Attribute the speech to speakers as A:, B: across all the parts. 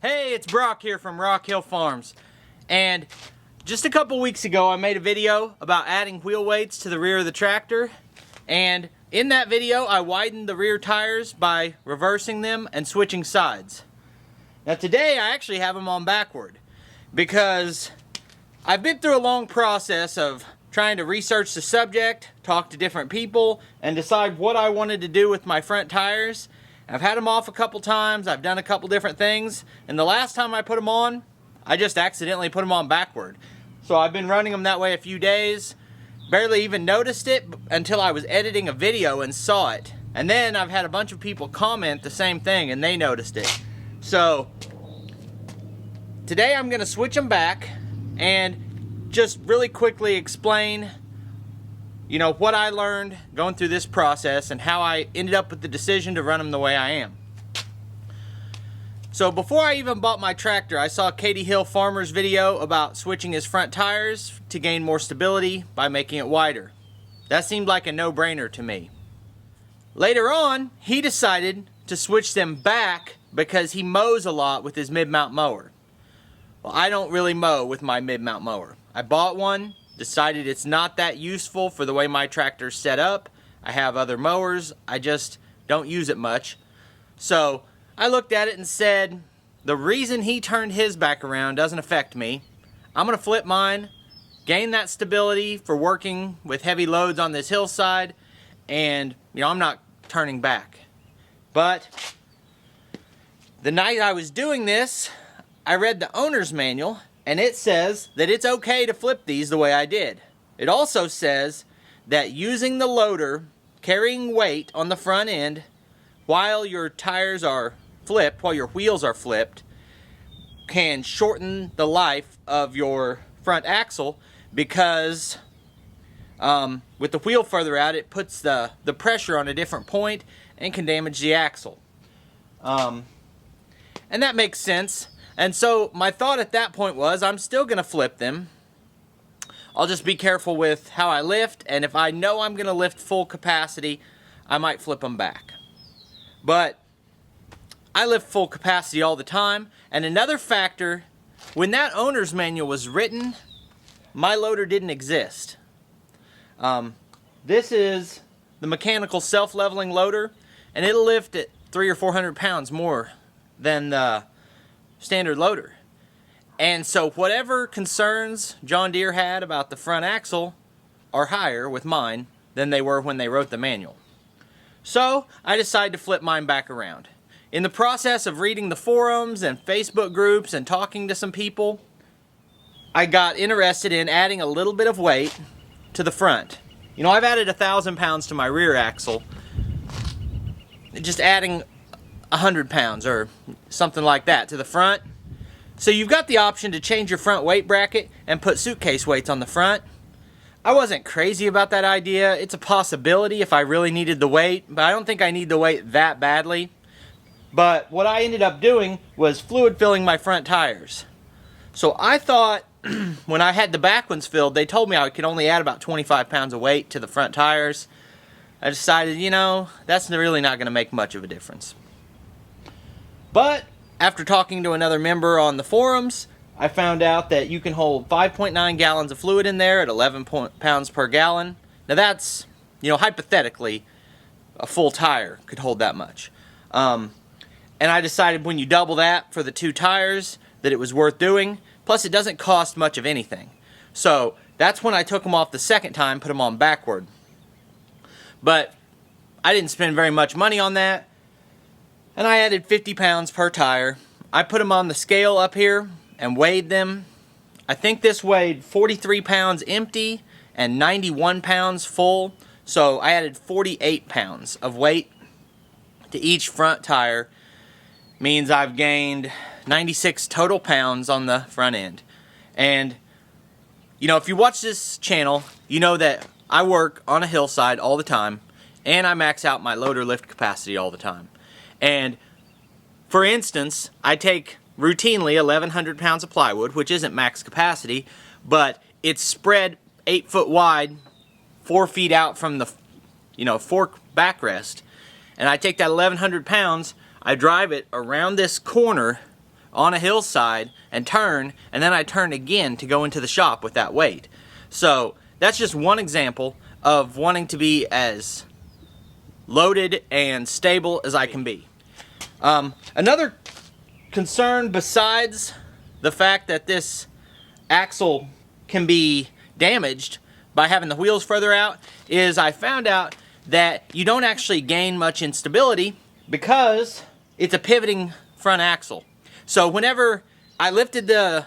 A: Hey, it's Brock here from Rock Hill Farms, and just a couple weeks ago I made a video about adding wheel weights to the rear of the tractor, and in that video I widened the rear tires by reversing them and switching sides. Now today I actually have them on backward because I've been through a long process of trying to research the subject, talk to different people, and decide what I wanted to do with my front tires. I've had them off a couple times, I've done a couple different things, and the last time I put them on, I just accidentally put them on backward. So I've been running them that way a few days, barely even noticed it until I was editing a video and saw it. And then I've had a bunch of people comment the same thing and they noticed it. So today I'm going to switch them back and just really quickly explain what I learned going through this process and how I ended up with the decision to run them the way I am. So before I even bought my tractor, I saw Katie Hill Farmer's video about switching his front tires to gain more stability by making it wider. That seemed like a no-brainer to me. Later on, he decided to switch them back because he mows a lot with his mid-mount mower. Well, I don't really mow with my mid-mount mower. I bought one, decided it's not that useful for the way my tractor's set up. I have other mowers, I just don't use it much. So I looked at it and said, the reason he turned his back around doesn't affect me. I'm going to flip mine, gain that stability for working with heavy loads on this hillside, and I'm not turning back. But the night I was doing this, I read the owner's manual, and it says that it's okay to flip these the way I did. It also says that using the loader, carrying weight on the front end while your tires are flipped, while your wheels are flipped, can shorten the life of your front axle because with the wheel further out, it puts the pressure on a different point and can damage the axle. And that makes sense. And so my thought at that point was, I'm still going to flip them. I'll just be careful with how I lift, and if I know I'm going to lift full capacity, I might flip them back. But I lift full capacity all the time. And another factor, when that owner's manual was written, my loader didn't exist. This is the mechanical self-leveling loader, and it'll lift at 300 or 400 pounds more than the standard loader. And so whatever concerns John Deere had about the front axle are higher with mine than they were when they wrote the manual. So I decided to flip mine back around. In the process of reading the forums and Facebook groups and talking to some people, I got interested in adding a little bit of weight to the front. I've added 1,000 pounds to my rear axle. Just adding 100 pounds or something like that to the front. So you've got the option to change your front weight bracket and put suitcase weights on the front. I wasn't crazy about that idea. It's a possibility if I really needed the weight, but I don't think I need the weight that badly. But what I ended up doing was fluid filling my front tires. So I thought when I had the back ones filled, they told me I could only add about 25 pounds of weight to the front tires. I decided, that's really not going to make much of a difference. But after talking to another member on the forums, I found out that you can hold 5.9 gallons of fluid in there at 11 pounds per gallon. Now that's, hypothetically, a full tire could hold that much. And I decided when you double that for the two tires that it was worth doing. Plus it doesn't cost much of anything. So that's when I took them off the second time, put them on backward. But I didn't spend very much money on that. And I added 50 pounds per tire. I put them on the scale up here and weighed them. I think this weighed 43 pounds empty and 91 pounds full. So I added 48 pounds of weight to each front tire. Means I've gained 96 total pounds on the front end. And, if you watch this channel, you know that I work on a hillside all the time. And I max out my loader lift capacity all the time. And for instance, I take routinely 1,100 pounds of plywood, which isn't max capacity, but it's spread 8 foot wide, 4 feet out from the fork backrest. And I take that 1,100 pounds, I drive it around this corner on a hillside and turn, and then I turn again to go into the shop with that weight. So that's just one example of wanting to be as loaded and stable as I can be. Another concern besides the fact that this axle can be damaged by having the wheels further out is I found out that you don't actually gain much in stability because it's a pivoting front axle. So whenever I lifted the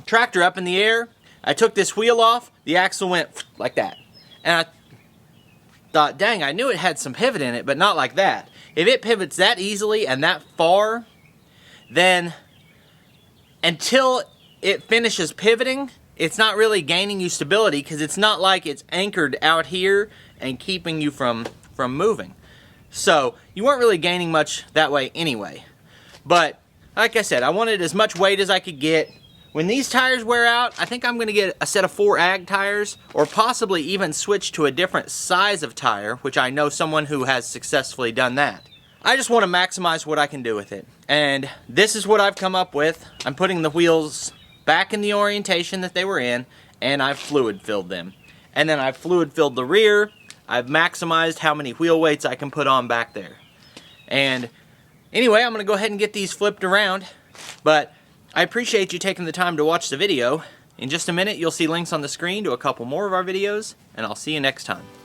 A: tractor up in the air, I took this wheel off, the axle went like that. And I thought, dang, I knew it had some pivot in it, but not like that. If it pivots that easily and that far, then until it finishes pivoting, it's not really gaining you stability because it's not like it's anchored out here and keeping you from moving. So you weren't really gaining much that way anyway. But like I said, I wanted as much weight as I could get. When these tires wear out, I think I'm going to get a set of 4 ag tires, or possibly even switch to a different size of tire, which I know someone who has successfully done that. I just want to maximize what I can do with it. And this is what I've come up with. I'm putting the wheels back in the orientation that they were in, and I've fluid filled them. And then I've fluid filled the rear. I've maximized how many wheel weights I can put on back there. And anyway, I'm going to go ahead and get these flipped around. But I appreciate you taking the time to watch the video. In just a minute, you'll see links on the screen to a couple more of our videos, and I'll see you next time.